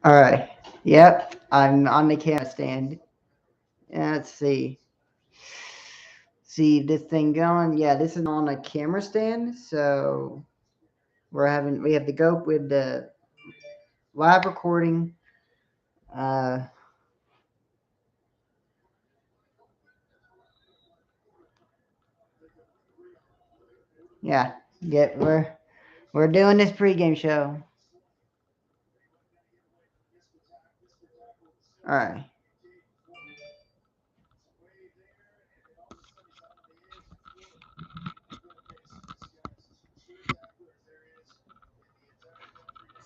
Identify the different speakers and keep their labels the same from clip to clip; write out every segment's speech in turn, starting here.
Speaker 1: All right. Yep. I'm on the camera stand. Let's see. See this thing going. Yeah, this is on a camera stand. So we have to go with the live recording. Uh, yeah. Get we're doing this pregame show. All right.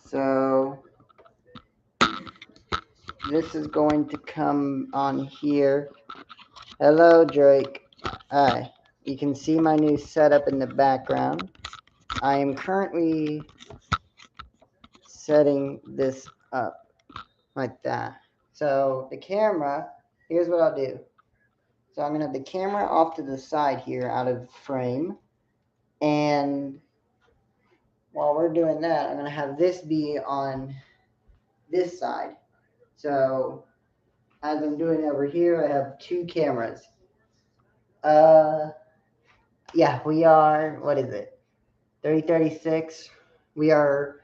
Speaker 1: So this is going to come on here. Hello, Drake. Hi. You can see my new setup in the background. I am currently setting this up like that. So the camera, here's what I'll do. So I'm going to have the camera off to the side here out of frame. And while we're doing that, I'm going to have this be on this side. So as I'm doing over here, I have two cameras. Yeah, we are, what is it? 30:36. We are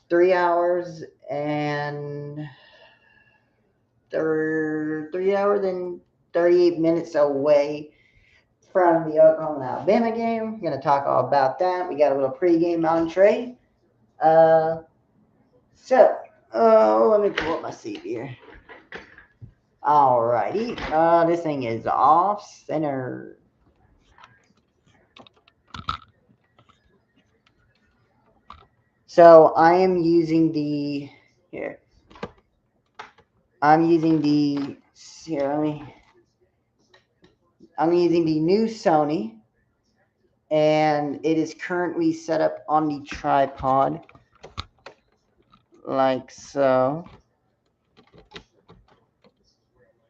Speaker 1: 3 hours and 3 hours and 38 minutes away from the Oklahoma Alabama game. We're gonna talk all about that. We got a little pregame entree. Uh, so let me pull up my seat here. Alrighty. This thing is off center. So I am using the here. I'm using the here. I'm using the new Sony, and it is currently set up on the tripod, like so.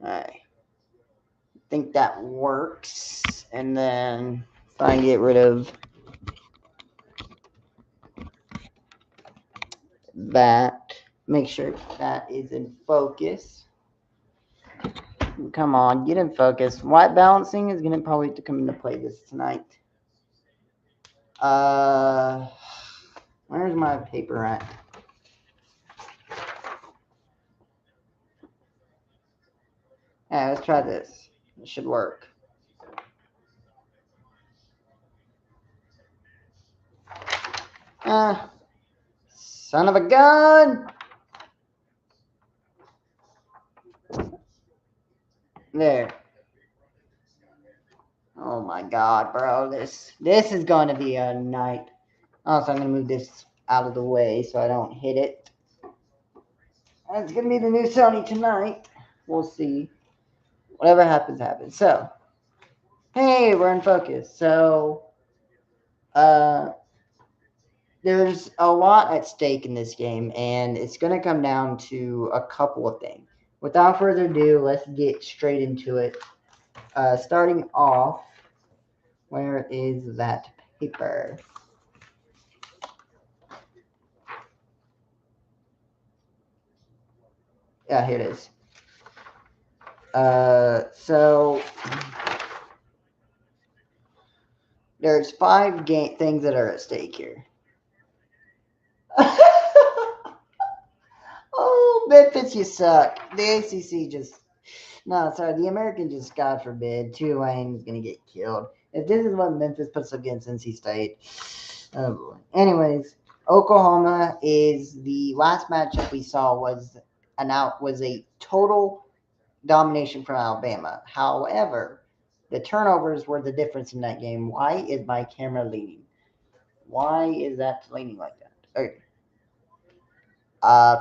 Speaker 1: I think that works, and then if I get rid of that, make sure that is in focus. Come on, get in focus. White balancing is going to probably have to come into play this tonight. Where's my paper at? Yeah, let's try this. It should work. Son of a gun! There. Oh my god, bro. This is going to be a night. Also, I'm going to move this out of the way so I don't hit it. It's going to be the new Sony tonight. We'll see. Whatever happens, happens. So, hey, we're in focus. So, there's a lot at stake in this game, and it's going to come down to a couple of things. Without further ado, let's get straight into it. Starting off, where is that paper? Yeah, here it is. So there's 5 things that are at stake here. Oh, Memphis, you suck. The ACC just the American just, God forbid, Tulane's gonna get killed. If this is what Memphis puts against NC State, oh boy. Anyways, Oklahoma is the last matchup we saw was a total domination from Alabama. However, the turnovers were the difference in that game. Why is my camera leaning? Why is that leaning like that? Okay.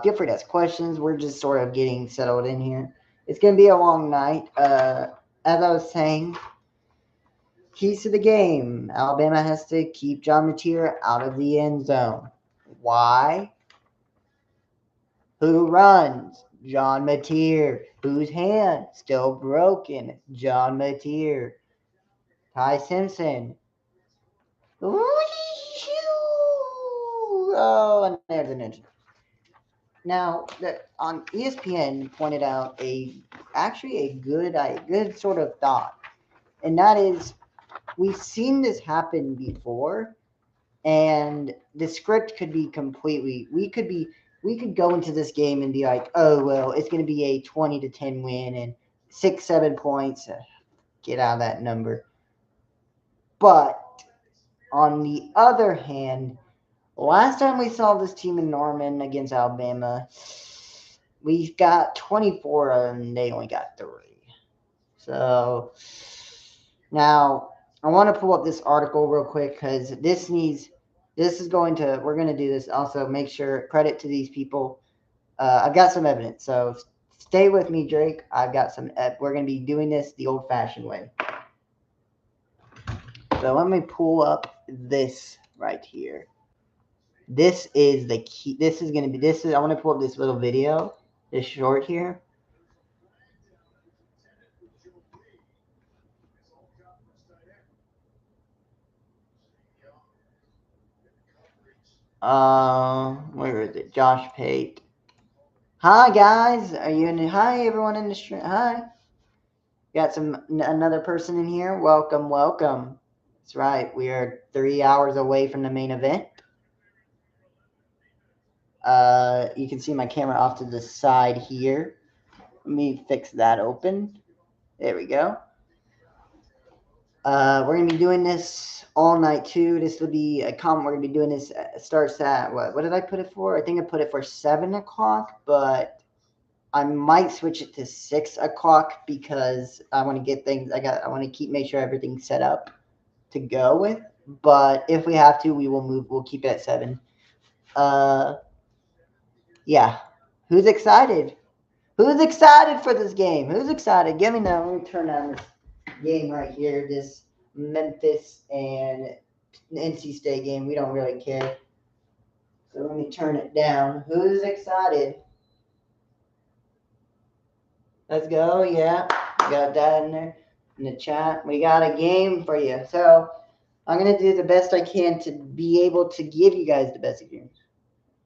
Speaker 1: Feel free to ask questions. We're just sort of getting settled in here. It's going to be a long night. As I was saying, keys to the game. Alabama has to keep John Mateer out of the end zone. Why? Who runs? John Mateer. Whose hand? Still broken. John Mateer. Ty Simpson. Oh, and there's an engine. Now, on ESPN pointed out actually a good sort of thought, and that is we've seen this happen before, and the script could be completely. We could go into this game and be like, oh well, it's going to be a 20-10 win and 6-7 points. Get out of that number. But on the other hand, last time we saw this team in Norman against Alabama, we got 24 and they only got 3. So now I want to pull up this article real quick because we're going to do this. Also, make sure, credit to these people. I've got some evidence. So stay with me, Drake. I've got some, we're going to be doing this the old fashioned way. So let me pull up this right here. This is the key. I want to pull up this little video, this short here. Where is it? Josh Pate. Hi guys, are you in? Hi everyone in the stream. Hi. Got another person in here. Welcome. That's right. We are 3 hours away from the main event. You can see my camera off to the side here. Let me fix that open. There we go. We're gonna be doing this all night too. This will be a comment. We're gonna be doing this. Starts at what did I put it for? I think I put it for 7 o'clock, but I might switch it to 6 o'clock because I want to get things. I want to make sure everything's set up to go with. But if we have to, we will move. We'll keep it at 7. Yeah. Who's excited? Who's excited for this game? Who's excited? Give me now. Let me turn on this game right here. This Memphis and NC State game. We don't really care. So let me turn it down. Who's excited? Let's go. Yeah. Got that in there in the chat. We got a game for you. So I'm going to do the best I can to be able to give you guys the best experience.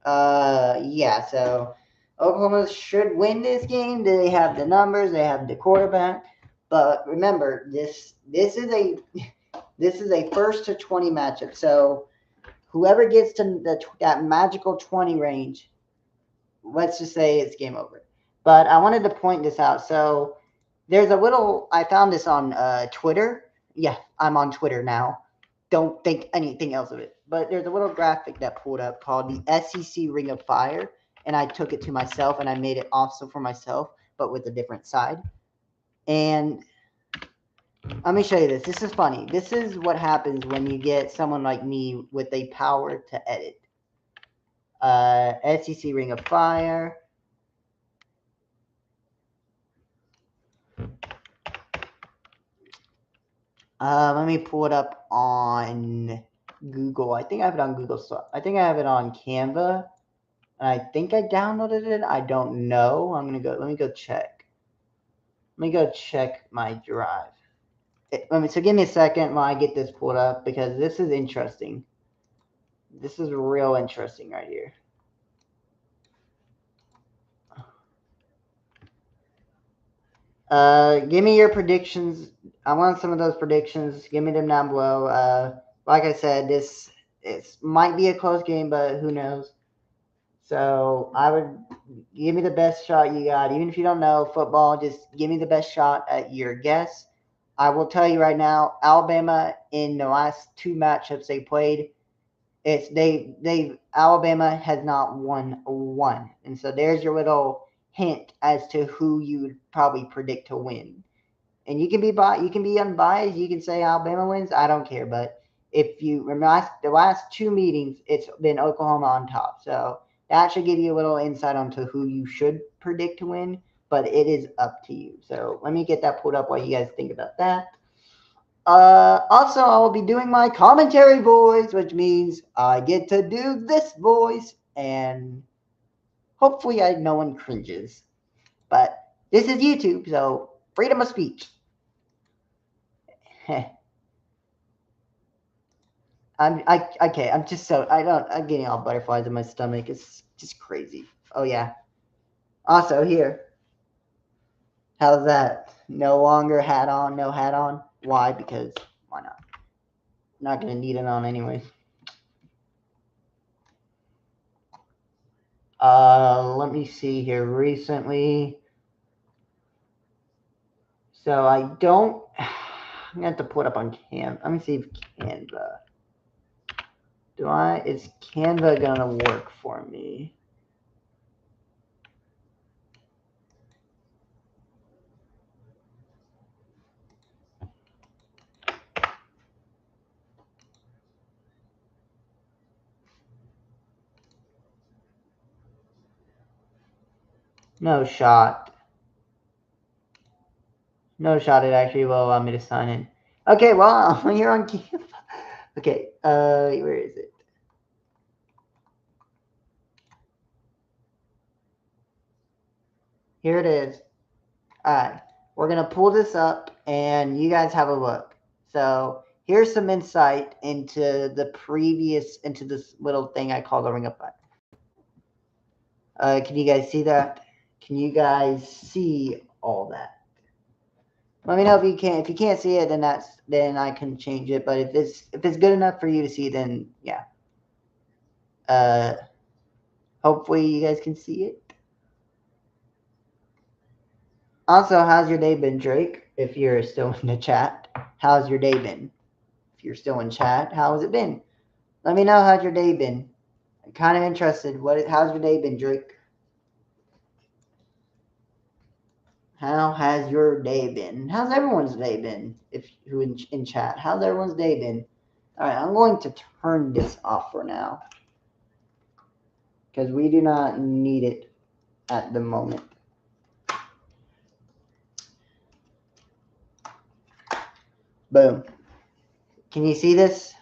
Speaker 1: Yeah. So Oklahoma should win this game. They have the numbers. They have the quarterback. But remember, this is a first to 20 matchup. So whoever gets to that magical 20 range, let's just say it's game over. But I wanted to point this out. So there's I found this on Twitter. Yeah, I'm on Twitter now. Don't think anything else of it. But there's a little graphic that pulled up called the SEC Ring of Fire. And I took it to myself and I made it also for myself, but with a different side. And let me show you this. This is funny. This is what happens when you get someone like me with a power to edit. SEC Ring of Fire. Let me pull it up on Google. I think I have it on Google. So I think I have it on Canva. And I think I downloaded it. I don't know. Let me go check. Let me go check my drive. So give me a second while I get this pulled up because this is interesting. This is real interesting right here. Give me your predictions. I want some of those predictions. Give me them down below. Like I said, it might be a close game, but who knows? So I would give me the best shot you got. Even if you don't know football, just give me the best shot at your guess. I will tell you right now, Alabama in the last 2 matchups they played, Alabama has not won one. And so there's your little hint as to who you would probably predict to win. And you can be unbiased. You can say Alabama wins. I don't care. But if you remember the last 2 meetings, it's been Oklahoma on top. So that should give you a little insight onto who you should predict to win. But it is up to you. So let me get that pulled up while you guys think about that. Also, I will be doing my commentary voice, which means I get to do this voice, and hopefully no one cringes. But this is YouTube, so freedom of speech. Okay. I'm getting all butterflies in my stomach. It's just crazy. Oh yeah. Also here. How's that? No longer hat on, no hat on. Why? Because why not? Not gonna need it on anyway. Let me see here. Recently, so I don't. I'm gonna have to pull it up on Canva. Let me see if Canva. Is Canva gonna work for me? No shot. No shot. It actually will allow me to sign in. Okay, well, you're on Canva. Okay, where is it? Here it is. Alright, we're gonna pull this up and you guys have a look. So here's some insight into this little thing I call the Ring of Fire. Can you guys see that? Can you guys see all that? Let me know if you can. If you can't see it, then I can change it. But if it's good enough for you to see, then yeah. Hopefully you guys can see it. Also, how's your day been, Drake? If you're still in the chat, how's your day been? If you're still in chat, how has it been? Let me know how's your day been. I'm kind of interested. How's your day been, Drake? How has your day been? How's everyone's day been? Who in chat? How's everyone's day been? All right, I'm going to turn this off for now because we do not need it at the moment. Boom. Can you see this?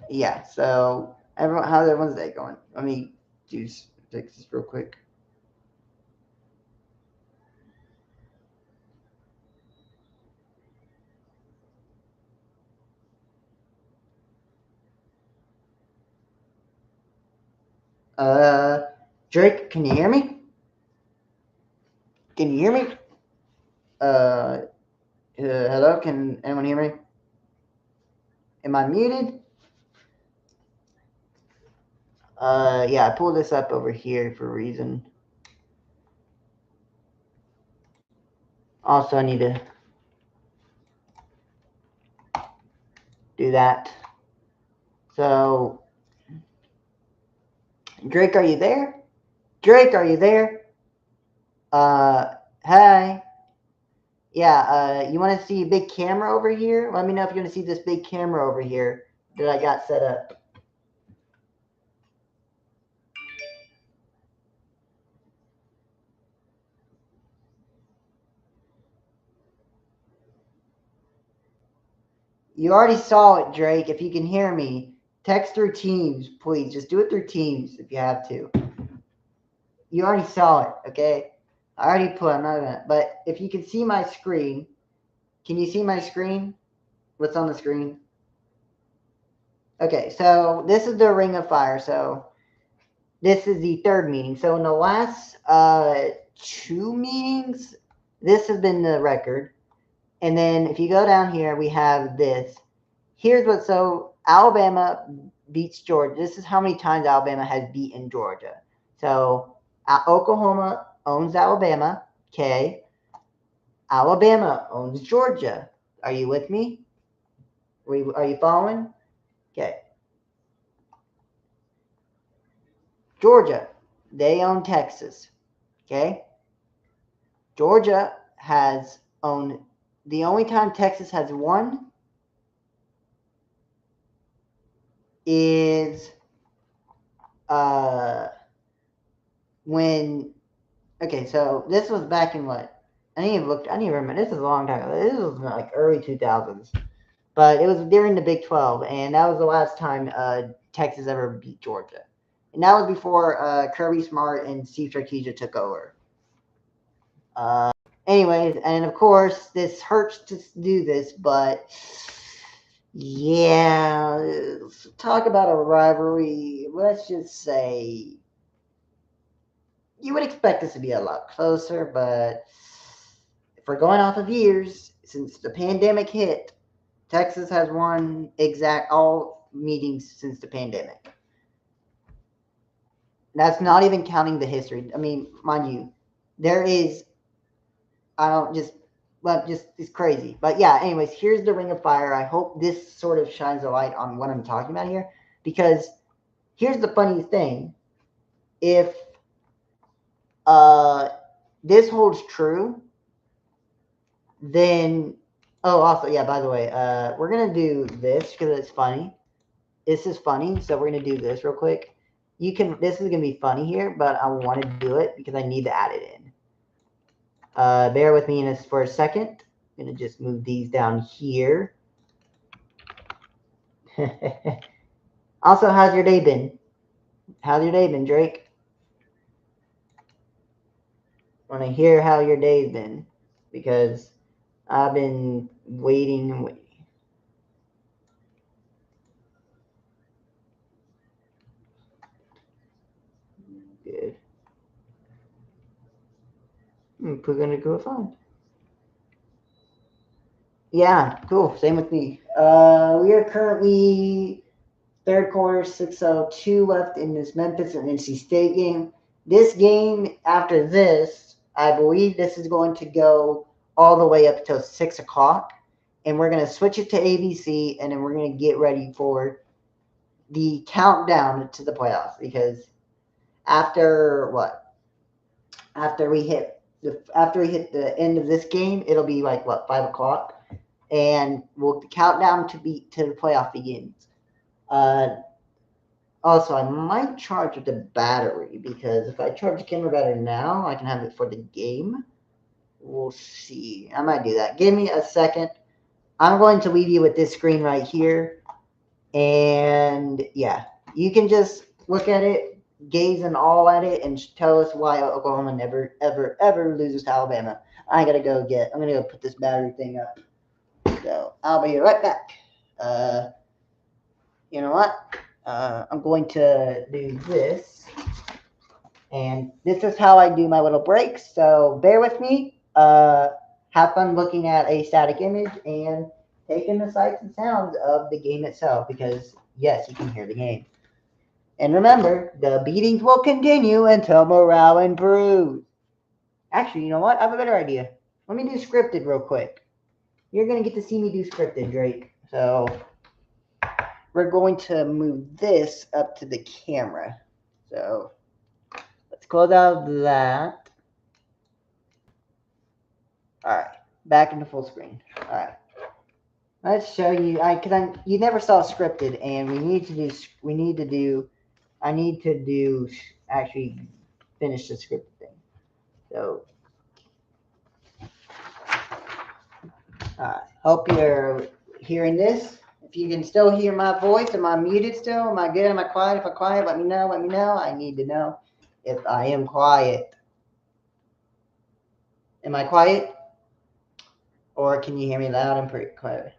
Speaker 1: Yeah. So how's everyone's day going? Let me fix this real quick. Drake, can you hear me? Can you hear me? Hello, can anyone hear me? Am I muted? Yeah, I pulled this up over here for a reason. Also, I need to do that. So, Drake, are you there? Drake, are you there? Hi. Yeah, you want to see a big camera over here? Let me know if you want to see this big camera over here that I got set up. You already saw it, Drake. If you can hear me, text through Teams, please. Just do it through Teams if you have to. You already saw it, okay? I already put. I'm not gonna. But if you can see my screen, can you see my screen? What's on the screen? Okay, so this is the Ring of Fire. So this is the third meeting. So in the last two meetings, this has been the record. And then if you go down here, we have this. Here's what. So Alabama beats Georgia. This is how many times Alabama has beaten Georgia. So Oklahoma owns Alabama. Okay. Alabama owns Georgia. Are you with me? Are you following? Okay. Georgia, they own Texas. Okay. Georgia has owned. The only time Texas has won is when. Okay, so this was back in what? I didn't even remember. This is a long time ago. This was like early 2000s. But it was during the Big 12, and that was the last time Texas ever beat Georgia. And that was before Kirby Smart and Steve Sarkisian took over. Anyways, and of course, this hurts to do this, but yeah, talk about a rivalry. Let's just say you would expect this to be a lot closer, but if we're going off of years, since the pandemic hit, Texas has won exact all meetings since the pandemic. That's not even counting the history. I mean, mind you, there is, I don't just, but just it's crazy. But yeah, anyways, here's the Ring of Fire. I hope this sort of shines a light on what I'm talking about here, because here's the funny thing: if uh this holds true, then also yeah. By the way, we're gonna do this because it's funny. This is funny, so we're gonna do this real quick. You can. This is gonna be funny here, but I want to do it because I need to add it in. Bear with me for a second. I'm gonna just move these down here. Also, how's your day been? How's your day been, Drake? I want to hear how your day's been because I've been waiting and waiting. Good. We're gonna go fine. Yeah, cool. Same with me. We are currently third quarter, 6:02 left in this Memphis and NC State game. This game, after this, I believe this is going to go all the way up till 6 o'clock. And we're going to switch it to ABC, and then we're going to get ready for the countdown to the playoffs. Because after what? After we hit the end of this game, it'll be like what, 5 o'clock, and we'll countdown to the playoff begins. Also, I might charge the battery because if I charge the camera battery now, I can have it for the game. We'll see. I might do that. Give me a second. I'm going to leave you with this screen right here. And yeah, you can just look at it, gaze and all at it, and tell us why Oklahoma never, ever, ever loses to Alabama. I'm going to go put this battery thing up. So I'll be right back. You know what? I'm going to do this. And this is how I do my little breaks. So bear with me. Have fun looking at a static image and taking the sights and sounds of the game itself because, yes, you can hear the game. And remember, the beatings will continue until morale improves. Actually, you know what? I have a better idea. Let me do scripted real quick. You're going to get to see me do scripted, Drake. So we're going to move this up to the camera. So let's close out that. All right, back into full screen. All right, let's show you. You never saw scripted, and I need to do actually finish the scripted thing. So, hope you're hearing this. If you can still hear my voice, am I muted still? Am I good? Am I quiet? If I'm quiet, let me know. Let me know. I need to know if I am quiet. Am I quiet? Or can you hear me loud and pretty clear?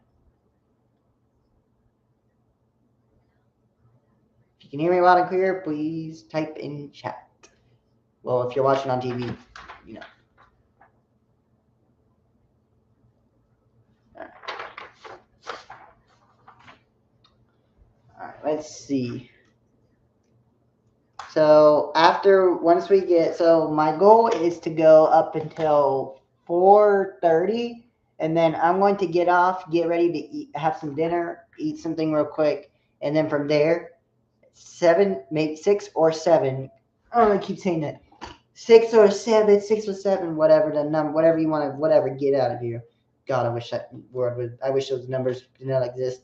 Speaker 1: If you can hear me loud and clear, please type in chat. Well, if you're watching on TV, you know. All right, let's see. So my goal is to go up until 4:30, and then I'm going to get off, get ready to eat, have some dinner, eat something real quick, and then from there, 7, maybe 6 or 7. Oh, I keep saying that. 6 or 7, whatever the number, whatever you want to, whatever, get out of here. God, I wish that word would. I wish those numbers did not exist.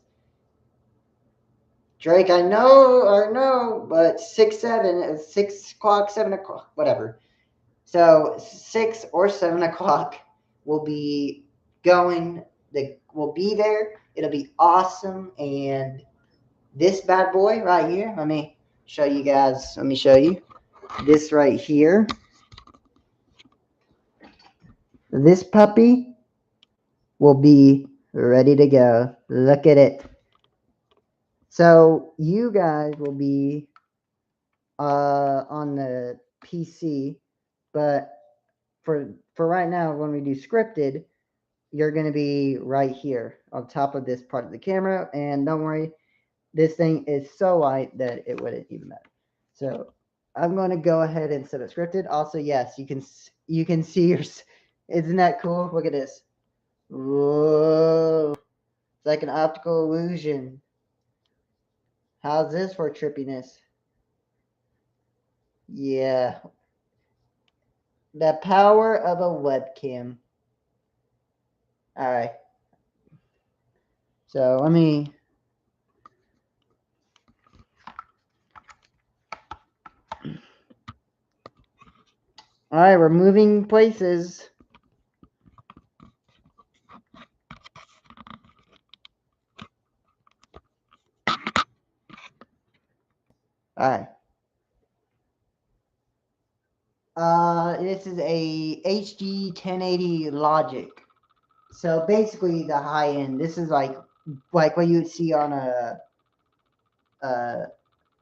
Speaker 1: Drake, I know, but 6 o'clock, 7 o'clock, whatever. So 6 or 7 o'clock will be going. We'll be there. It'll be awesome. And this bad boy right here. Let me show you guys. Let me show you this right here. This puppy will be ready to go. Look at it. So you guys will be on the PC, but for right now, when we do scripted, you're going to be right here on top of this part of the camera. And don't worry, this thing is so light that it wouldn't even matter. So I'm going to go ahead and set it scripted. Also, yes, you can see your. Isn't that cool? Look at this. Whoa! It's like an optical illusion. How's this for trippiness? Yeah, the power of a webcam. All right. So let me. All right, we're moving places. All right. This is a HD 1080 Logic. So basically, the high end. This is like what you would see on a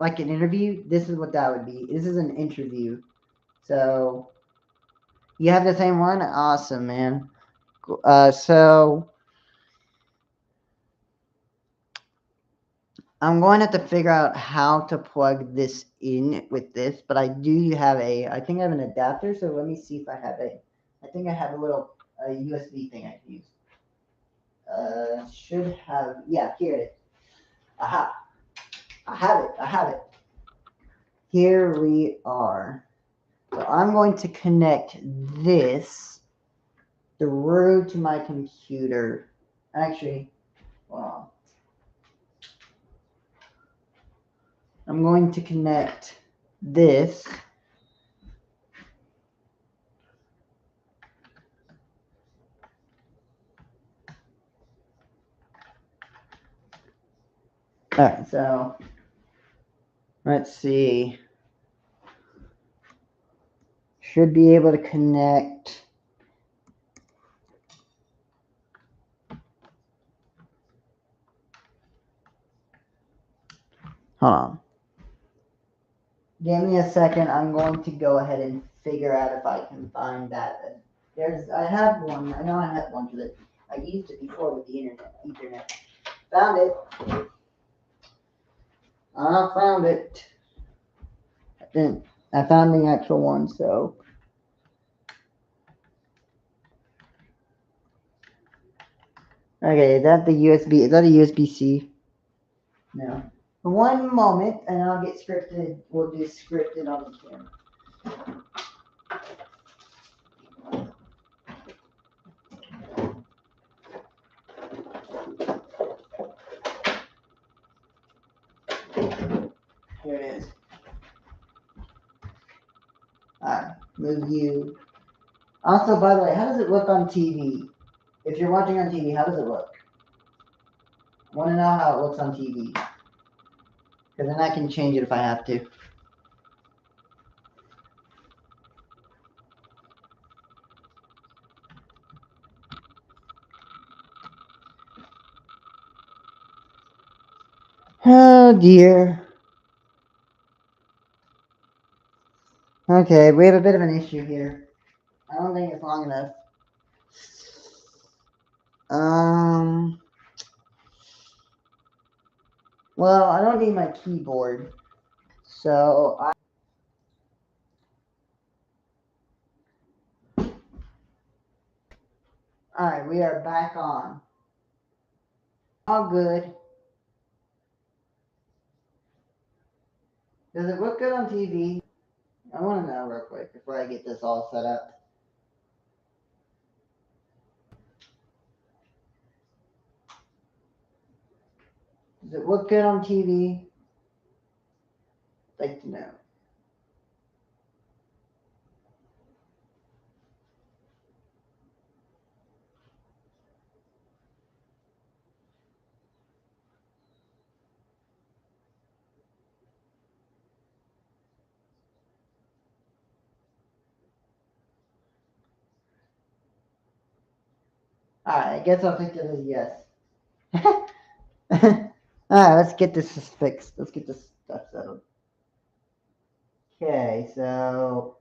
Speaker 1: like an interview. This is what that would be. This is an interview. So you have the same one. Awesome, man. So I'm going to have to figure out how to plug this in with this, but I do have I think I have an adapter, so let me see if I have I think I have a little USB thing I can use. Should have, yeah, here it is. Aha, I have it. Here we are. So I'm going to connect this through to my computer. Actually, hold on. I'm going to connect this. All right, so let's see. Should be able to connect. Hold on. Give me a second. I'm going to go ahead and figure out if I can find that. I have one. I know I have one because I used it before with the internet. Found it. I found it. I found the actual one. So okay, is that the USB? Is that a USB-C? No. One moment, and I'll get scripted. We'll do scripted on the camera. Here it is. Alright, move you. Also, by the way, how does it look on TV? If you're watching on TV, how does it look? I want to know how it looks on TV. Because then I can change it if I have to. Oh dear. Okay, we have a bit of an issue here. I don't think it's long enough. Well, I don't need my keyboard. So alright, we are back on. All good. Does it look good on TV? I want to know real quick before I get this all set up. Does it look good on TV? I'd like to know. Alright, I guess I'll take it as a yes. Alright, let's get this fixed. Let's get this stuff settled. Okay, so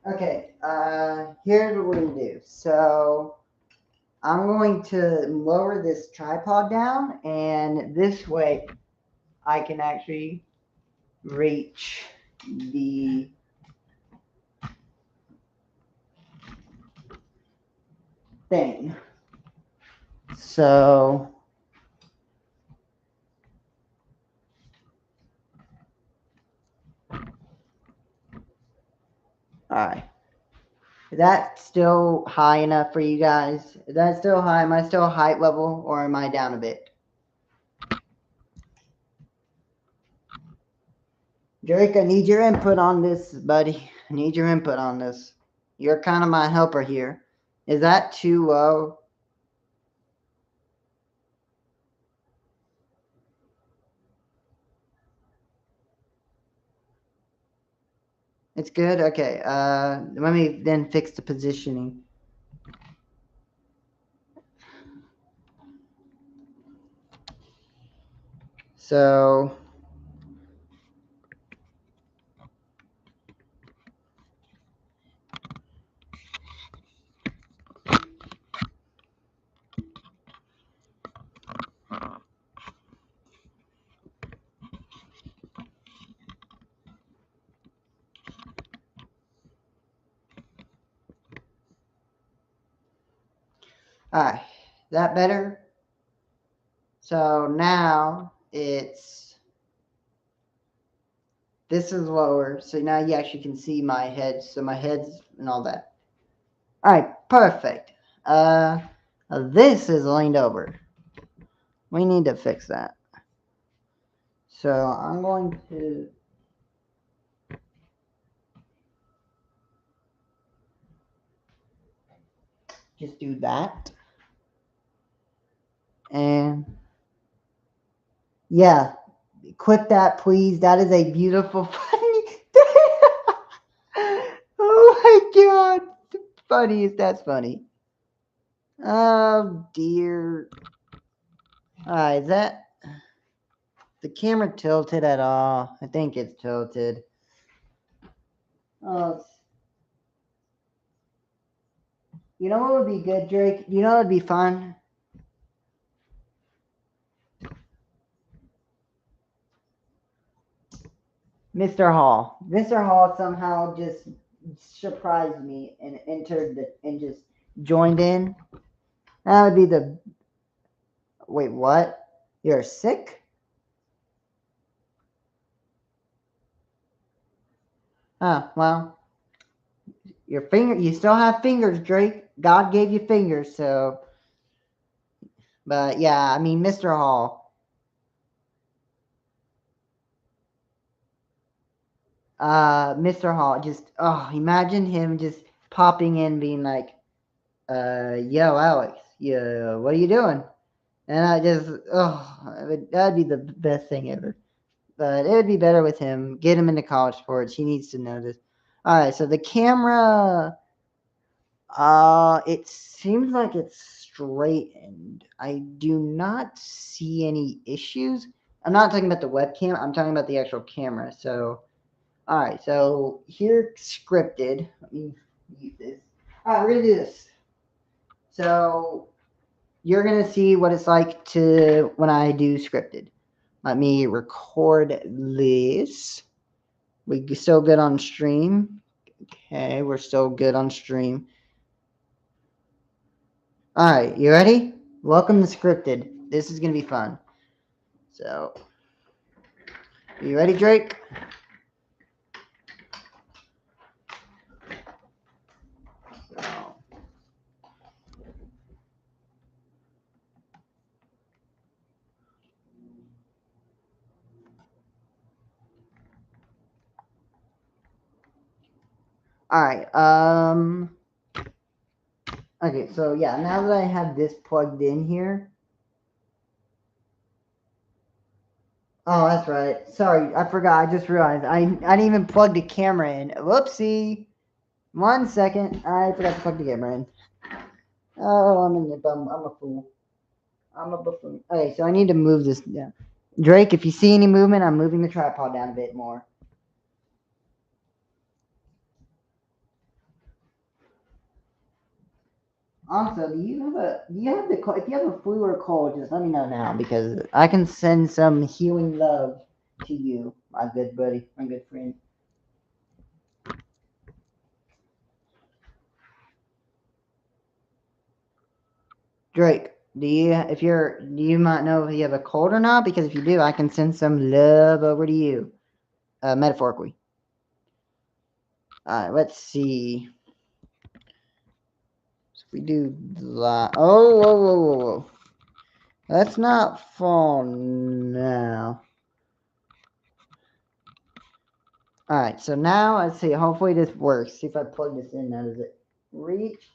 Speaker 1: okay, here's what we're gonna do. So I'm going to lower this tripod down, and this way I can actually reach the thing. So, alright. Is that still high enough for you guys? Is that still high? Am I still height level, or am I down a bit? Drake, I need your input on this, buddy. I need your input on this. You're kind of my helper here. Is that too low? It's good? Okay. Let me then fix the positioning. So, alright. Is that better? So now this is lower. So now you actually can see my head. So my head's and all that. Alright, perfect. This is leaned over. We need to fix that. So I'm going to just do that. And yeah, click that, please. That is a beautiful, funny. Oh my god, funniest. That's funny. Oh dear. Alright, is that the camera tilted at all? I think it's tilted. Oh, you know what would be good, Drake? You know what would be fun? Mr. Hall. Mr. Hall somehow just surprised me and entered and just joined in. That would be the. Wait, what? You're sick? Oh, well, you still have fingers, Drake. God gave you fingers, so. But yeah, I mean, Mr. Hall. Mr. Hall, just, oh, imagine him just popping in being like, yo, Alex, yeah, what are you doing? And I just, that'd be the best thing ever. But it would be better with him. Get him into college sports. He needs to know this. All right, so the camera, it seems like it's straightened. I do not see any issues. I'm not talking about the webcam. I'm talking about the actual camera. So, all right, so here scripted. Let me use this. All right, we're gonna do this. So you're gonna see what it's like to when I do scripted. Let me record this. We still good on stream? Okay, we're still good on stream. All right, you ready? Welcome to scripted. This is gonna be fun. So, you ready, Drake? So, Alright, okay, so yeah, now that I have this plugged in here. Oh, that's right. Sorry, I forgot. I just realized I didn't even plug the camera in. Whoopsie. 1 second. I forgot to plug the camera in. Oh, I'm a fool. I'm a buffoon. Okay, so I need to move this down. Drake, if you see any movement, I'm moving the tripod down a bit more. Also, do you have the if you have a flu or cold, just let me know now because I can send some healing love to you, my good buddy, my good friend. Drake, do you might know if you have a cold or not? Because if you do, I can send some love over to you, metaphorically. All right, let's see. So if we do that, oh, whoa, whoa, whoa, whoa. Let's not fall now. All right, so now let's see. Hopefully this works. See if I plug this in now. Does it reach?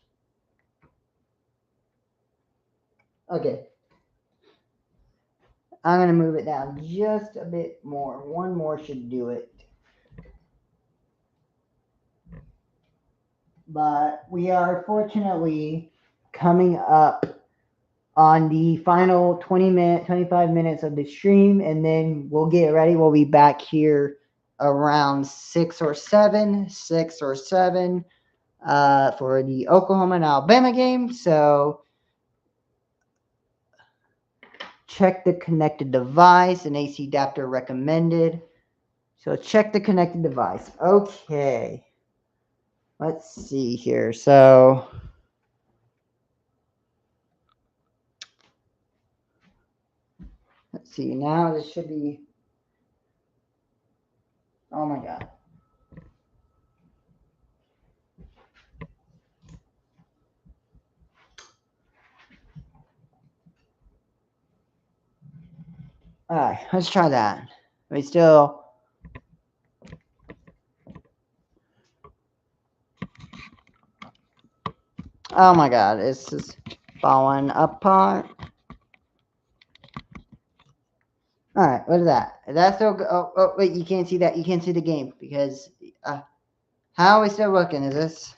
Speaker 1: Okay. I'm gonna move it down just a bit more. One more should do it. But we are fortunately coming up on the final 25 minutes of the stream, and then we'll get ready. We'll be back here around 6 or 7 for the Oklahoma and Alabama game. So check the connected device, an AC adapter recommended. So check the connected device. Okay. Let's see here. So let's see. Now this should be. Oh my God. All right. Let's try that. We still. Oh my God. It's just falling apart. All right. What is that? Is that still? Oh, wait. You can't see that. You can't see the game because. How are we still looking? Is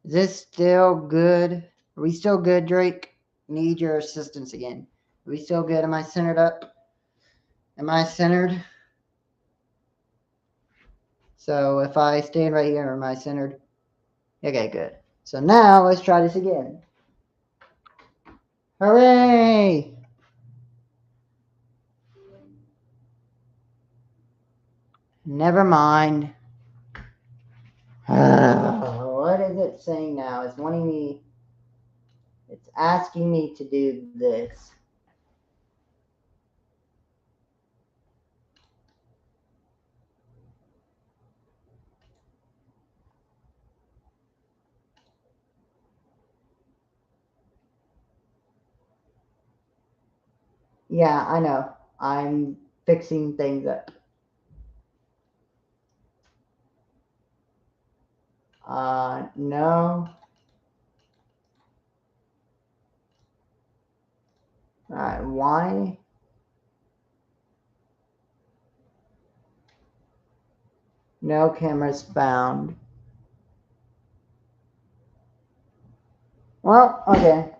Speaker 1: this still good? Are we still good, Drake? Need your assistance again. Are we still good? Am I centered up? Am I centered? So if I stand right here, am I centered? Okay, good. So now let's try this again. Hooray! Never mind. What is it saying now? It's wanting me. It's asking me to do this. Yeah, I know. I'm fixing things up. No. Alright, why? No cameras found. Well, okay.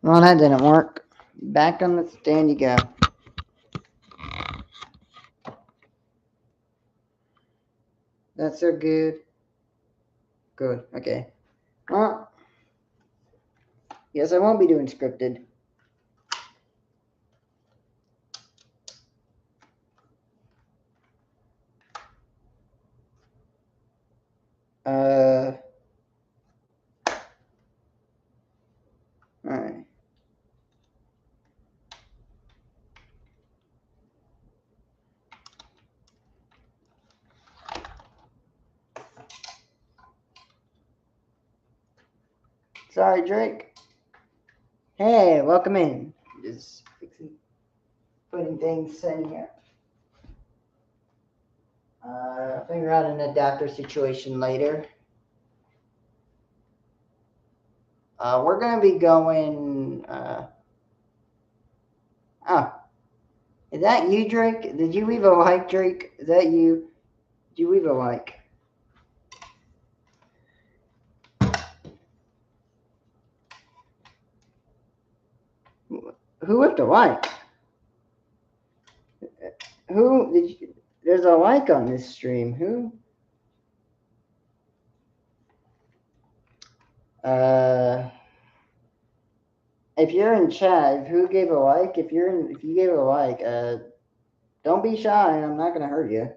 Speaker 1: Well, that didn't work. Back on the stand you go. That's so good. Good. Okay. Well, yes, I won't be doing scripted. Alright. Sorry, Drake. Hey, welcome in. Just fix putting things in here. Figure out an adapter situation later. We're going to be going. Oh, is that you, Drake? Did you leave a like, Drake? Is that you? Did you leave a like? Who left a like? Who did you? There's a like on this stream. Who? If you're in chat, who gave a like? If you gave a like, don't be shy. I'm not gonna hurt you.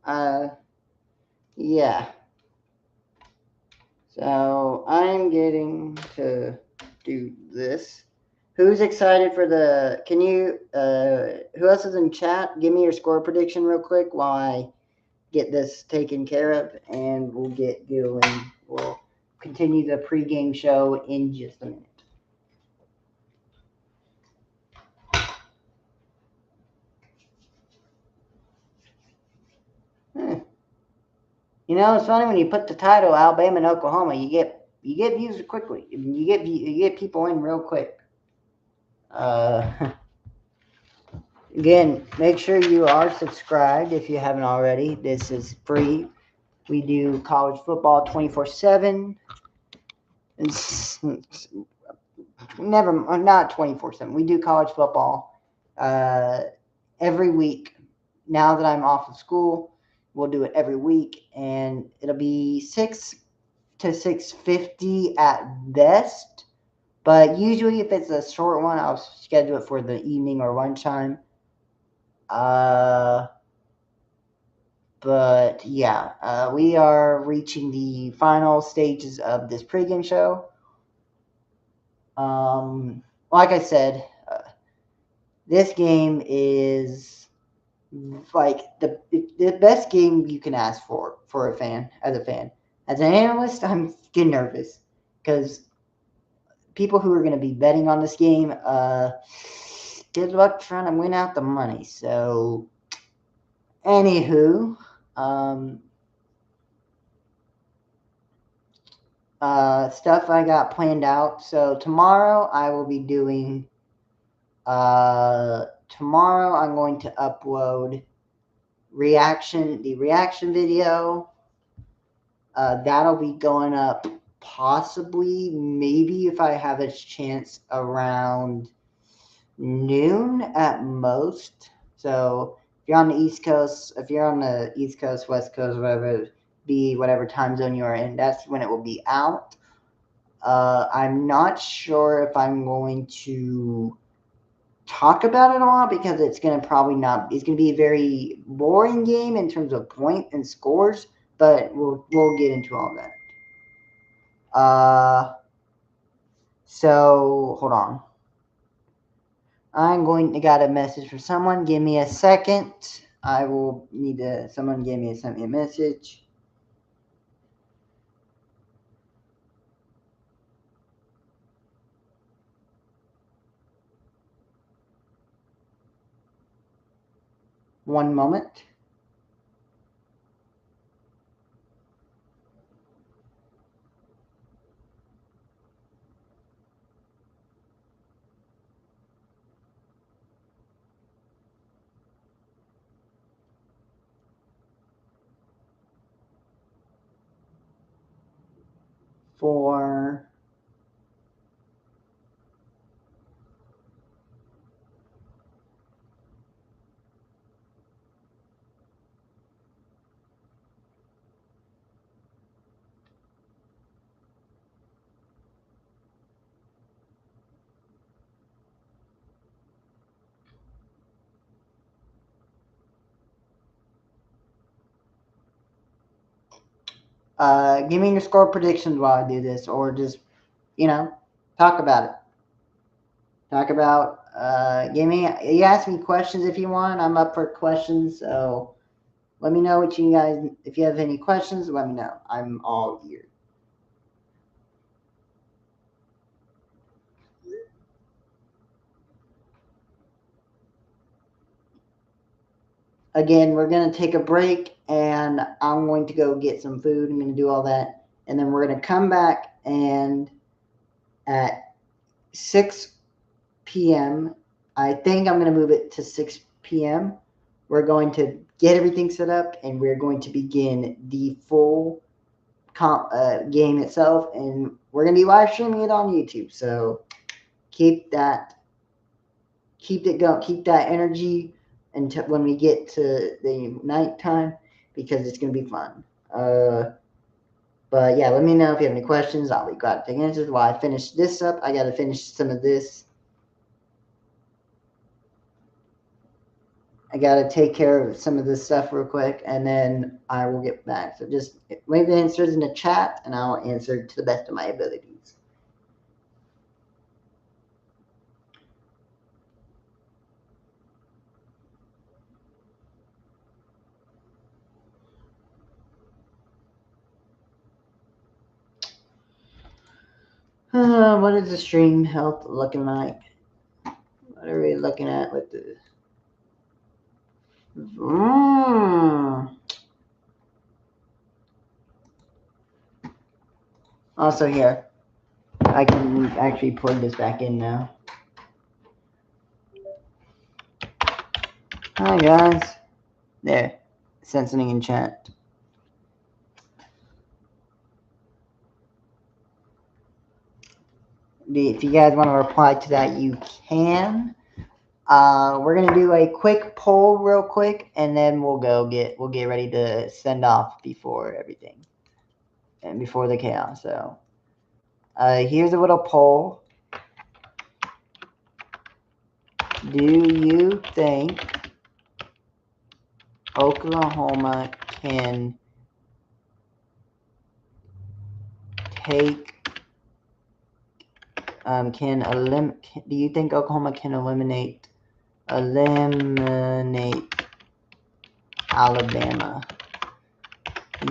Speaker 1: Oh. Yeah. So I'm getting to do this. Who's excited for the? Can you? Who else is in chat? Give me your score prediction real quick while I get this taken care of, and we'll get going. We'll continue the pregame show in just a minute. You know, it's funny when you put the title Alabama and Oklahoma, you get views quickly. You get people in real quick. Again, make sure you are subscribed if you haven't already. This is free. We do college football 24/7. Not 24/7. We do college football every week. Now that I'm off of school, we'll do it every week, and it'll be 6 to 6:50 at best. But usually, if it's a short one, I'll schedule it for the evening or lunchtime. But yeah, we are reaching the final stages of this pregame show. Like I said, this game is like the best game you can ask for a fan, as a fan. As an analyst, I'm getting nervous because people who are going to be betting on this game, good luck trying to win out the money. So, anywho, stuff I got planned out. So tomorrow I will be doing. Tomorrow I'm going to upload the reaction video. That'll be going up possibly, maybe if I have a chance, around noon at most. So if you're on the East Coast, West Coast, whatever, be whatever time zone you are in, that's when it will be out. I'm not sure if I'm going to talk about it a lot because it's going to be a very boring game in terms of point and scores, but we'll get into all that. So hold on. I'm going to got a message from someone. Give me a second. I will need to. Someone sent me a message. One moment. For give me your score predictions while I do this, or just talk about it. Talk about You ask me questions if you want. I'm up for questions, so let me know what you guys. If you have any questions, let me know. I'm all ears. Again, we're gonna take a break, and I'm going to go get some food. I'm gonna do all that, and then we're gonna come back and at 6 p.m. I think I'm gonna move it to 6 p.m. We're going to get everything set up, and we're going to begin the full game itself, and we're gonna be live streaming it on YouTube. So keep that going, keep that energy until when we get to the nighttime, because it's gonna be fun. But yeah, let me know if you have any questions. I'll be glad to take answers while I finish this up. I gotta finish some of this. I gotta take care of some of this stuff real quick, and then I will get back. So just leave the answers in the chat, and I'll answer to the best of my abilities. What is the stream health looking like? What are we looking at with this? Also here, I can actually plug this back in now. Hi guys. There, censoring in chat. If you guys want to reply to that, you can. We're gonna do a quick poll real quick, and then we'll get ready to send off before everything and before the chaos. So here's a little poll. Do you think Oklahoma can do you think Oklahoma can eliminate Alabama?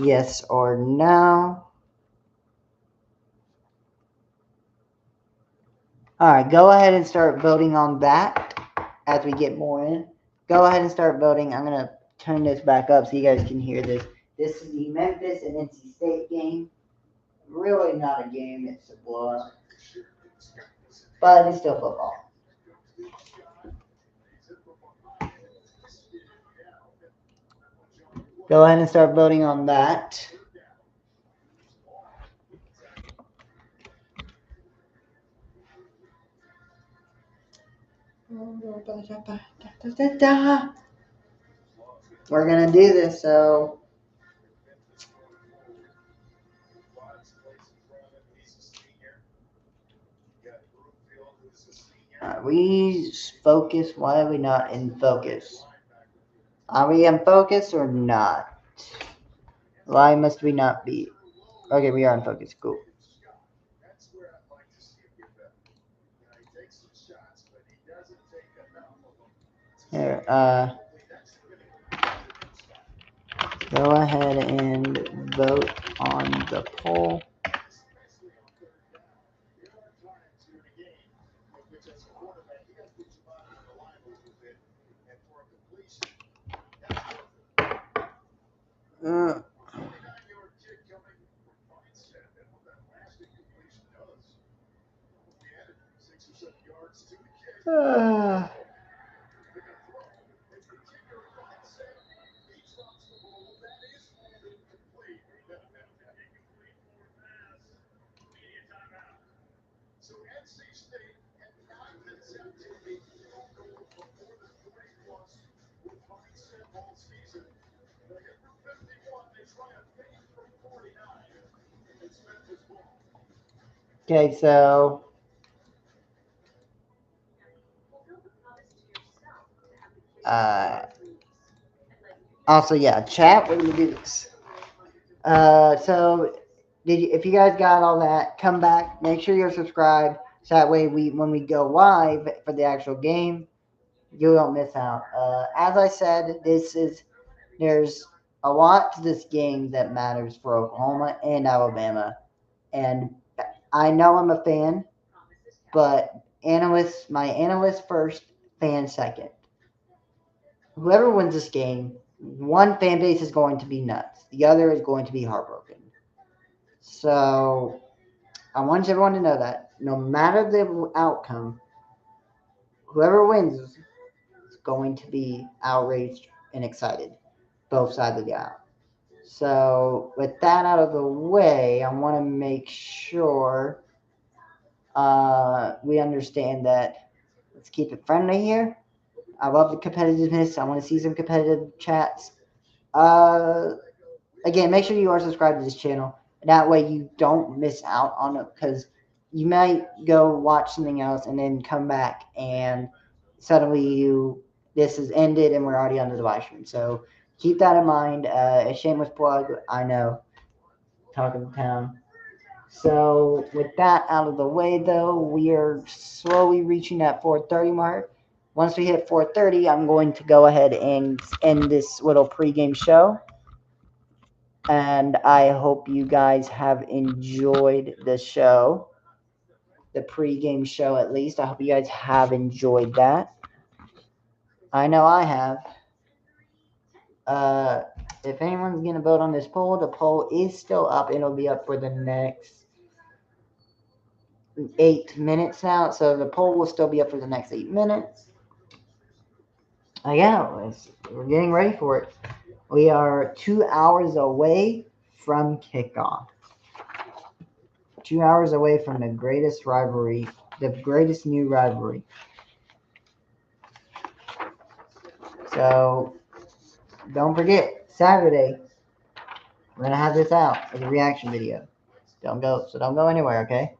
Speaker 1: Yes or no? All right, go ahead and start voting on that as we get more in. Go ahead and start voting. I'm going to turn this back up so you guys can hear this. This is the Memphis and NC State game. Really not a game, it's a blowout. But it's still football. Go ahead and start voting on that. We're going to do this, so are we focused? Why are we not in focus? Are we in focus or not? Why must we not be? Okay, we are in focus. Cool. Here, go ahead and vote on the poll. Okay, so also, yeah, chat. We're gonna do this. So if you guys got all that, come back. Make sure you're subscribed. So that way, when we go live for the actual game, you don't miss out. As I said, there's a lot to this game that matters for Oklahoma and Alabama, and I know I'm a fan, but my analyst first, fan second. Whoever wins this game, one fan base is going to be nuts. The other is going to be heartbroken. So I want everyone to know that no matter the outcome, whoever wins is going to be outraged and excited, both sides of the aisle. So with that out of the way, I want to make sure we understand that let's keep it friendly here. I love the competitiveness. I want to see some competitive chats. Uh, Again, make sure you are subscribed to this channel. That way you don't miss out on it because you might go watch something else and then come back and suddenly this is ended and we're already on the live stream. So keep that in mind. A shameless plug, I know. Talk of the town. So with that out of the way, though, we are slowly reaching that 4:30 mark. Once we hit 4:30, I'm going to go ahead and end this little pregame show. And I hope you guys have enjoyed the show, the pregame show at least. I hope you guys have enjoyed that. I know I have. Uh, if anyone's going to vote on this poll, the poll is still up. It'll be up for the next 8 minutes now. So the poll will still be up for the next 8 minutes. Yeah, we're getting ready for it. We are 2 hours away from kickoff. 2 hours away from the greatest rivalry, the greatest new rivalry. So don't forget, Saturday, we're gonna have this out as a reaction video. Don't go anywhere, okay?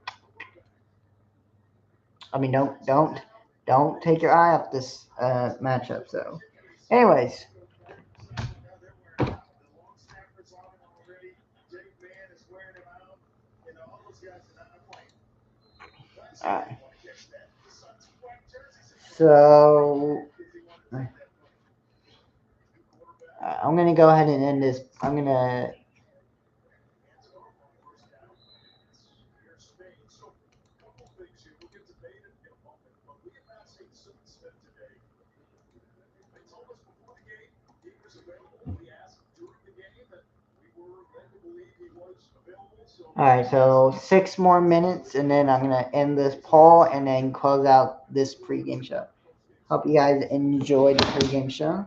Speaker 1: I mean, don't take your eye off this matchup. So, anyways. Alright. So I'm gonna go ahead and end this. I'm gonna. Alright, so 6 more minutes, and then I'm gonna end this poll and then close out this pregame show. Hope you guys enjoyed the pregame show.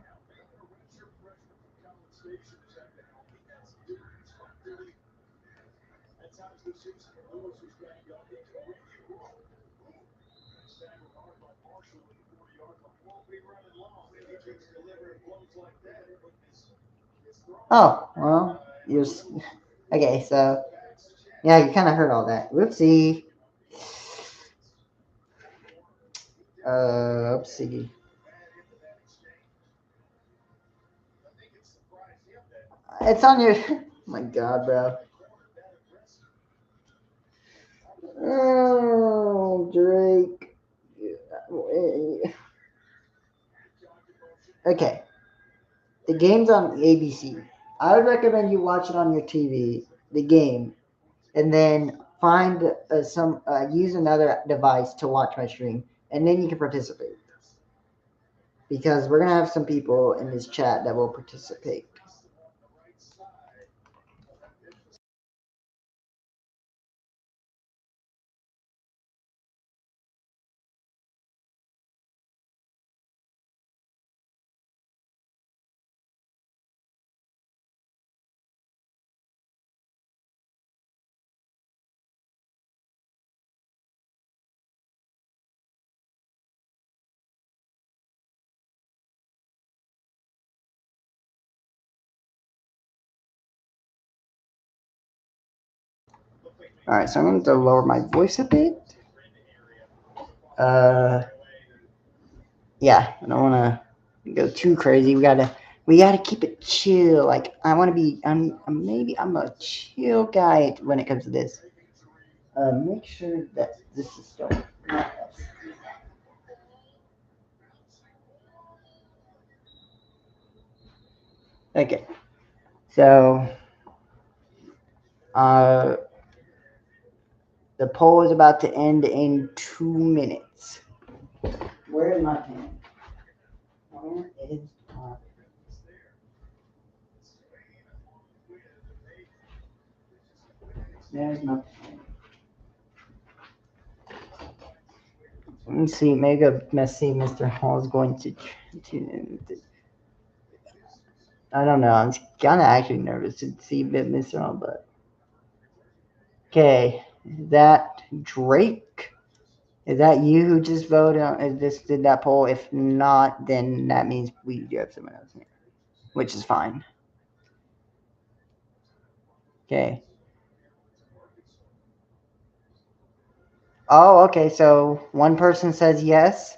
Speaker 1: Oh, well, you're okay. So yeah, you kind of heard all that. Whoopsie. Oopsie. It's on your. Oh my God, bro. Oh, Drake. Okay. The game's on ABC. I would recommend you watch it on your TV, the game, and then find use another device to watch my stream, and then you can participate. Because we're gonna have some people in this chat that will participate. All right, so I'm going to lower my voice a bit. Yeah, I don't want to go too crazy. We gotta keep it chill. Like I'm a chill guy when it comes to this. Make sure that this is still not us. Okay, so uh, the poll is about to end in 2 minutes. Where is my pen? Where is my There's my pen. Let me see. Mega Messy Mr. Hall is going to. I don't know. I'm kind of actually nervous to see Mr. Hall, but okay. Is that Drake? Is that you who just voted on? Is this did that poll? If not, then that means we do have someone else here, which is fine. Okay. Oh, okay. So one person says yes.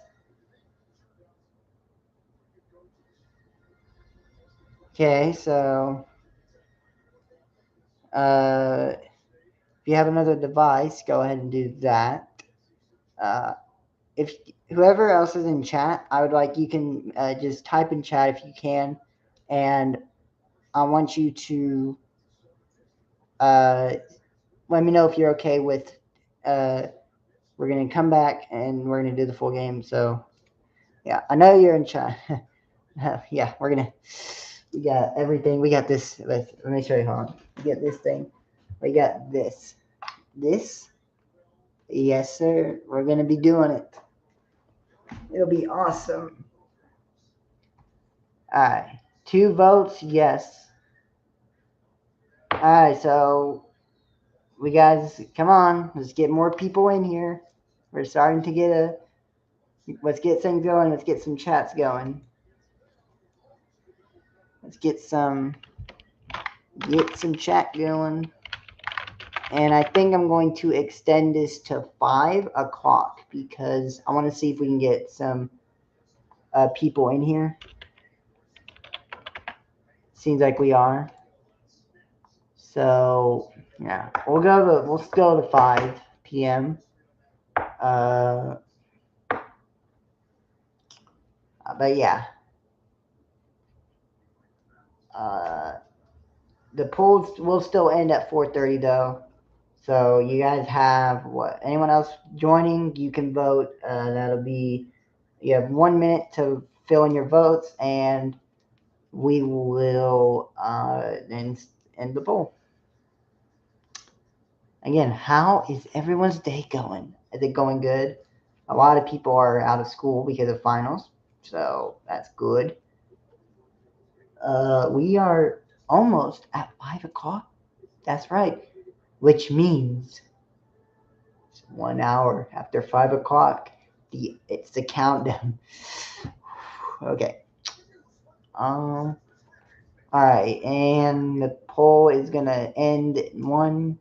Speaker 1: Okay, so if you have another device, go ahead and do that. If whoever else is in chat, I would like you can just type in chat if you can, and I want you to uh, let me know if you're okay with. We're gonna come back and we're gonna do the full game. So yeah, I know you're in chat. Yeah, we're gonna. We got everything. We got this. Let me show you. Hold on. We got this thing. We got this. This. Yes, sir. We're gonna be doing it. It'll be awesome. All right. 2 votes, yes. All right, so we guys, come on, let's get more people in here. We're starting to get let's get things going. Let's get some chats going. Let's get some chat going. And I think I'm going to extend this to 5 o'clock because I want to see if we can get some people in here. Seems like we are. So yeah, we'll go to 5 p.m. But yeah, the polls will still end at 4:30 though. So you guys have what? Anyone else joining? You can vote. That'll be you have 1 minute to fill in your votes, and we will end the poll. Again, how is everyone's day going? Is it going good? A lot of people are out of school because of finals, so that's good. We are almost at 5 o'clock. That's right, which means it's 1 hour after 5 o'clock. It's the countdown. Okay. All right, and the poll is gonna end in 1,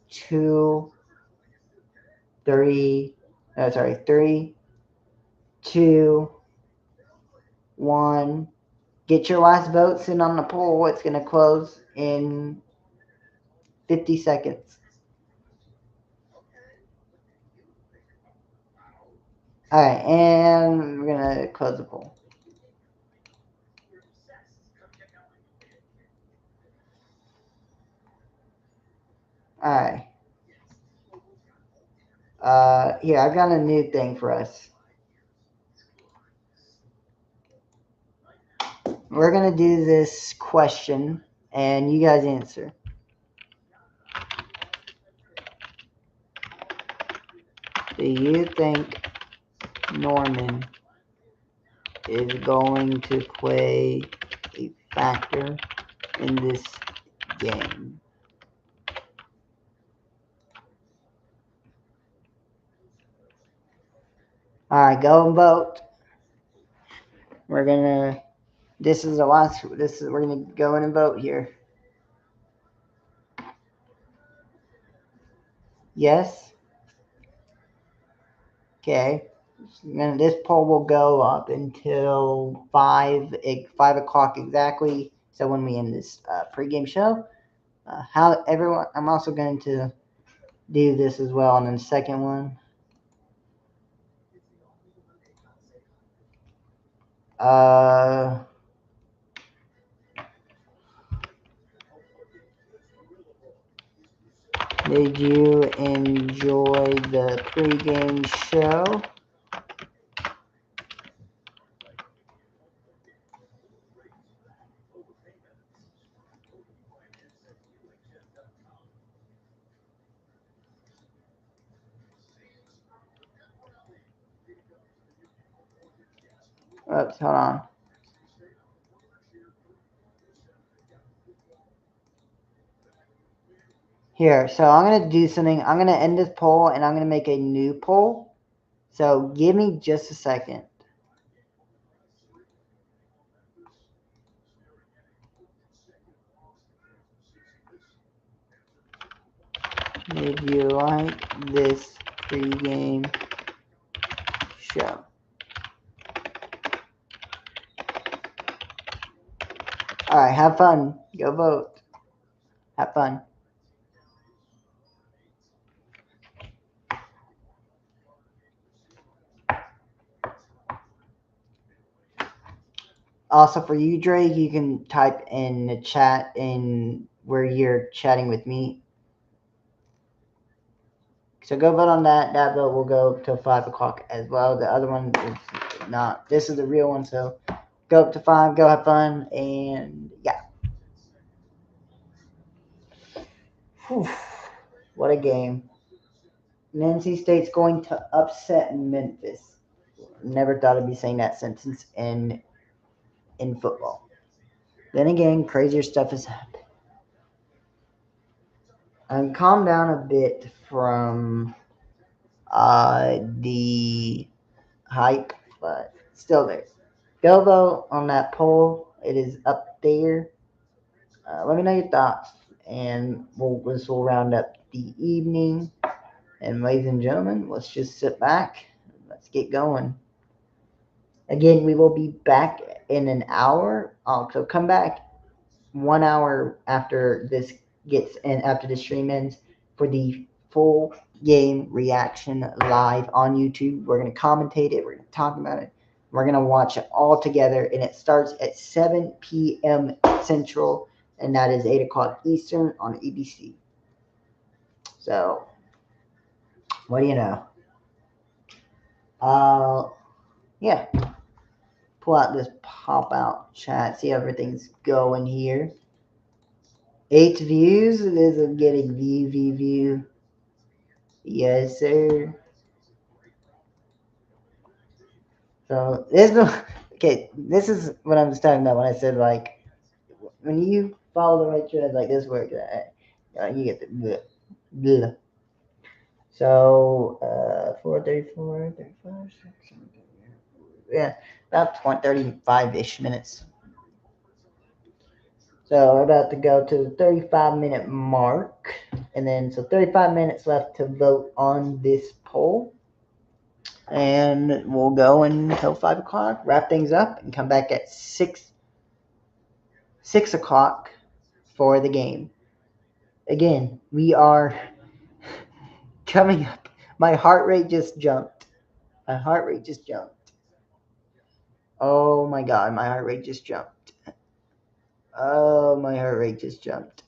Speaker 1: 2, 3. Sorry, 3, 2, 1. Get your last votes in on the poll. It's gonna close in 50 seconds. All right, and we're gonna close the poll. All right. Here, I've got a new thing for us. We're gonna do this question, and you guys answer. Do you think Norman is going to play a factor in this game? All right, go and vote. We're gonna. This is the last. We're gonna go in and vote here. Yes. Okay. And this poll will go up until 5 o'clock exactly. So when we end this pregame show, how everyone. I'm also going to do this as well on the second one. Uh, did you enjoy the pregame show? Oops, hold on. Here, so I'm going to do something. I'm going to end this poll and I'm going to make a new poll. So give me just a second. Did you like this pregame show? Alright, have fun. Go vote. Have fun. Also, for you, Drake, you can type in the chat in where you're chatting with me. So go vote on that. That vote will go till 5 o'clock as well. The other one is not. This is the real one, so go up to 5, go have fun, and yeah. Whew. What a game. NC State's going to upset Memphis. Never thought I'd be saying that sentence in football. Then again, crazier stuff has happened. I'm calmed down a bit from the hype, but still there. Go vote on that poll. It is up there. Let me know your thoughts, and this will round up the evening. And ladies and gentlemen, let's just sit back. Let's get going. Again, we will be back in an hour. So come back 1 hour after this gets in, after the stream ends, for the full game reaction live on YouTube. We're going to commentate it. We're going to talk about it. We're going to watch it all together, and it starts at 7 p.m. Central, and that is 8 o'clock Eastern on ABC. So, what do you know? Yeah. Pull out this pop out chat, see how everything's going here. 8 views. It is getting view. Yes, sir. So this okay. This is what I was talking about when I said like when you follow the right trend, like this works. You get the bleh, bleh. So 4:34, 35, yeah, about 35-ish minutes. So we're about to go to the 35-minute mark, and then so 35 minutes left to vote on this poll. And we'll go until 5 o'clock, wrap things up, and come back at 6 o'clock for the game. Again, we are coming up. My heart rate just jumped. My heart rate just jumped. Oh my god, my heart rate just jumped. Oh, my heart rate just jumped.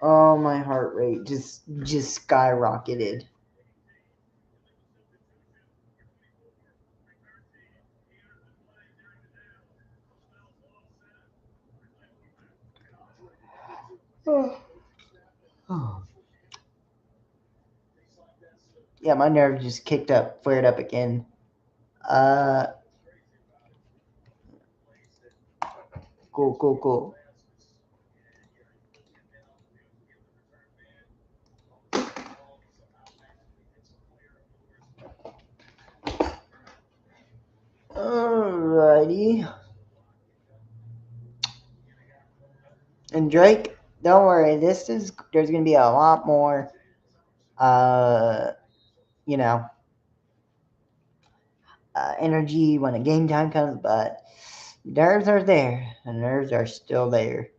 Speaker 1: Oh, my heart rate just skyrocketed. Oh. Yeah, my nerve just flared up again. Cool. Alrighty. And Drake, don't worry. There's gonna be a lot more. Uh, you know, energy when a game time comes, but Nerves are there. The nerves are still there.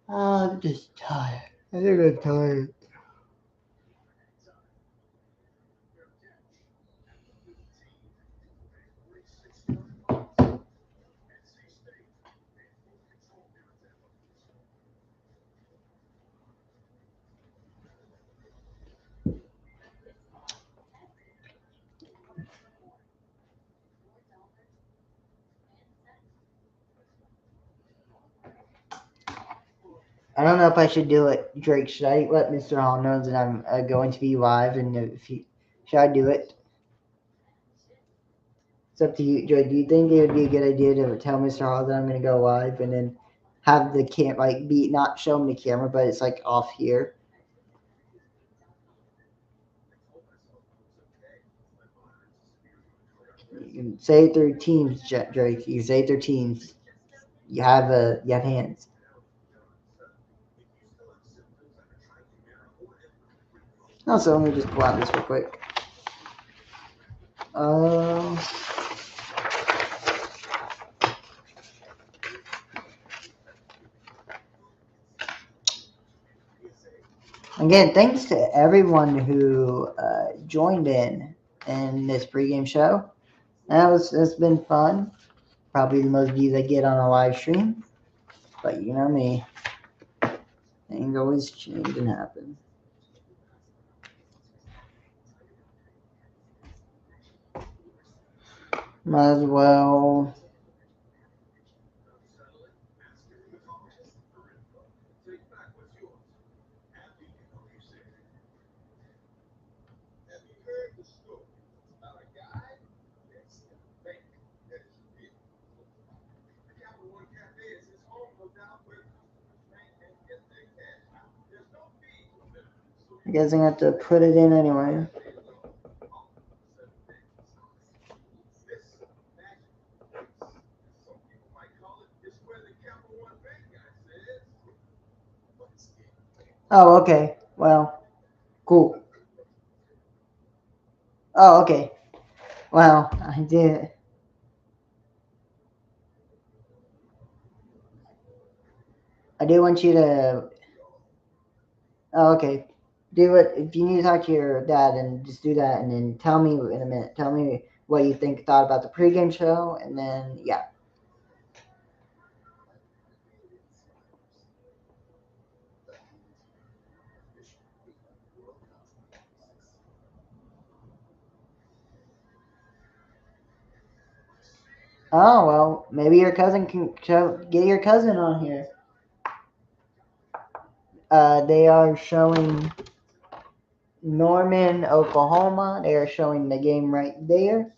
Speaker 1: I'm just tired. I think I'm tired. I don't know if I should do it, Drake. Should I let Mr. Hall know that I'm going to be live, and if he, should I do it? It's up to you, Joy. Do you think it would be a good idea to tell Mr. Hall that I'm going to go live, and then have the be not show him the camera, but it's like off here? You can say it through Teams, Drake. You can say it through Teams. You have hands. Also, let me just pull out this real quick. Uh, Again, thanks to everyone who joined in this pregame show. It's been fun. Probably the most views I get on a live stream, but you know me, things always change and happen. Might as well. I guess I'm gonna have to put it in anyway. Oh, okay. Well, cool. Oh, okay. Well, I did. I do want you to. Oh, okay. Do it if you need to talk to your dad, and just do that, and then tell me in a minute. Tell me what you thought about the pregame show, and then yeah. Oh well, maybe your cousin can get your cousin on here. They are showing Norman, Oklahoma. They are showing the game right there.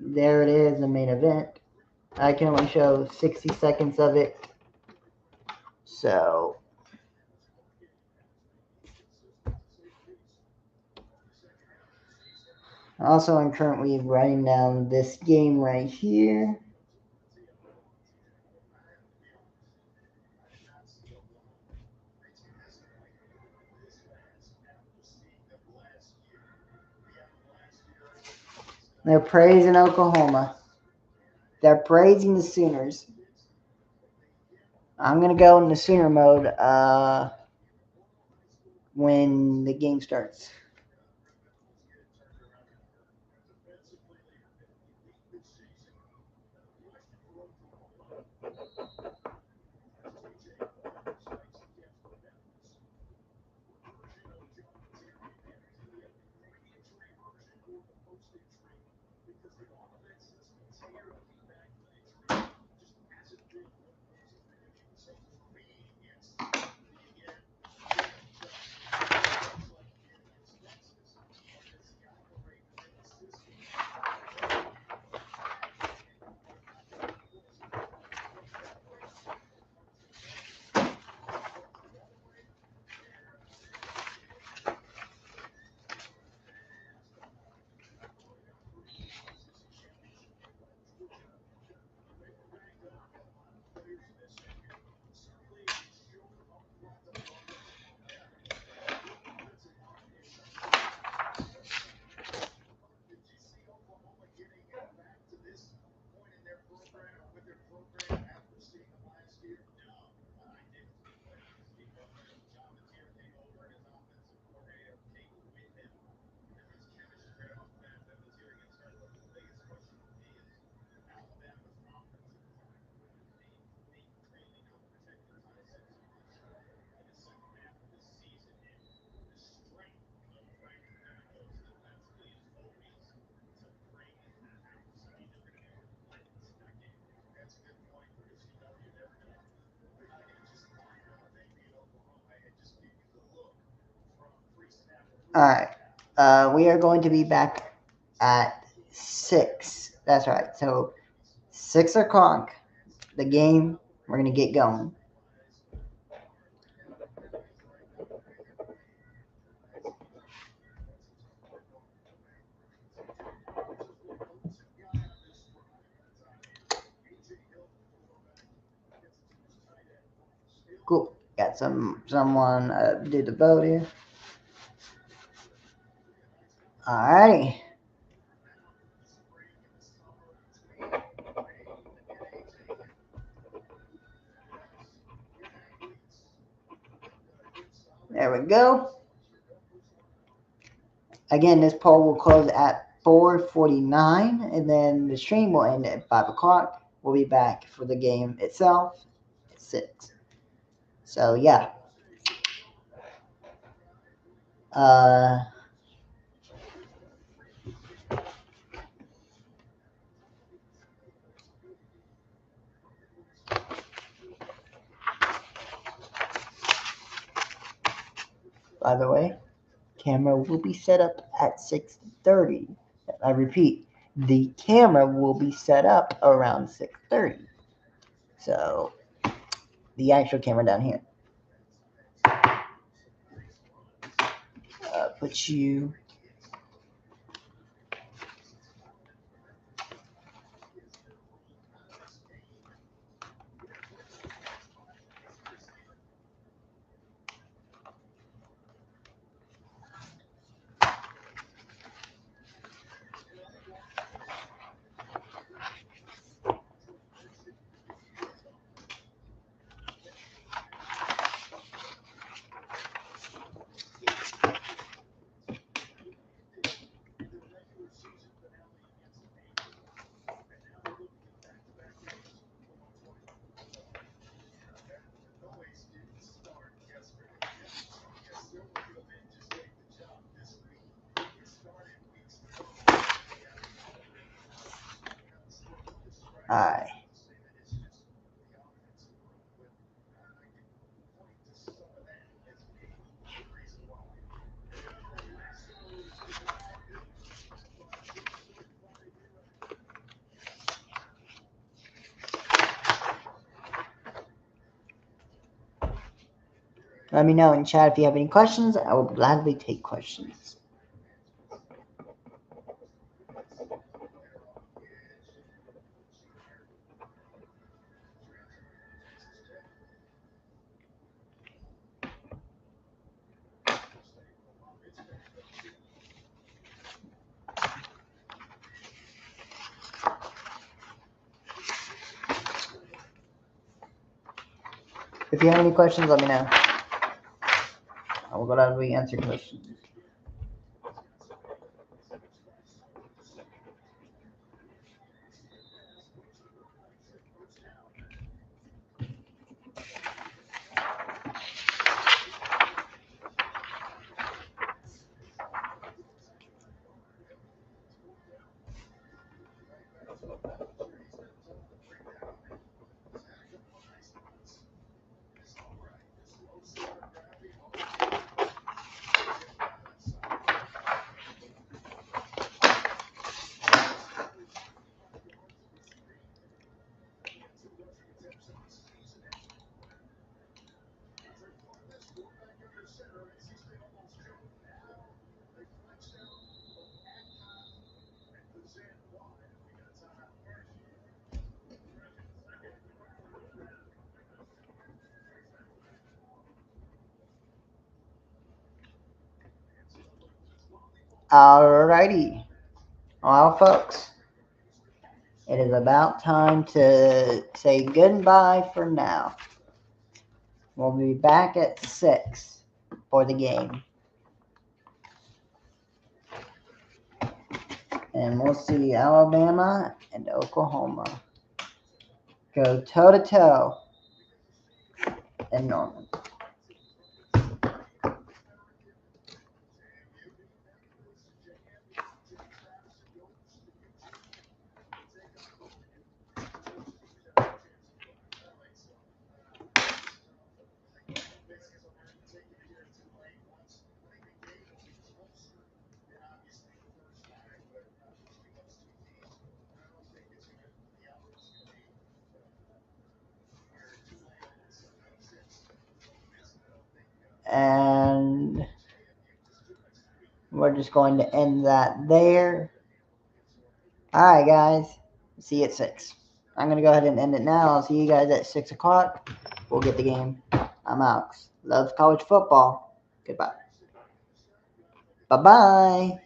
Speaker 1: There it is, the main event. I can only show 60 seconds of it. So, also, I'm currently writing down this game right here. They're praising Oklahoma. They're praising the Sooners. I'm gonna go in the Sooner mode when the game starts. All right. We are going to be back at 6. That's right. So 6 o'clock, the game. We're gonna get going. Cool. Got someone did the vote here. Alrighty. There we go. Again, this poll will close at 4:49, and then the stream will end at 5 o'clock. We'll be back for the game itself at 6. So yeah. Uh, by the way, camera will be set up at 6:30. I repeat, the camera will be set up around 6:30. So the actual camera down here. Put you. Alright. Let me know in chat if you have any questions. I will gladly take questions. If you have any questions, let me know. I will gladly answer questions. Alrighty. Well, folks, it is about time to say goodbye for now. We'll be back at 6 for the game. And we'll see Alabama and Oklahoma go toe-to-toe in Norman. And we're just going to end that there. Alright, guys. See you at 6. I'm going to go ahead and end it now. I'll see you guys at 6 o'clock. We'll get the game. I'm Alex. Loves college football. Goodbye. Bye-bye.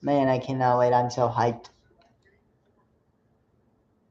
Speaker 1: Man, I cannot wait. I'm so hyped.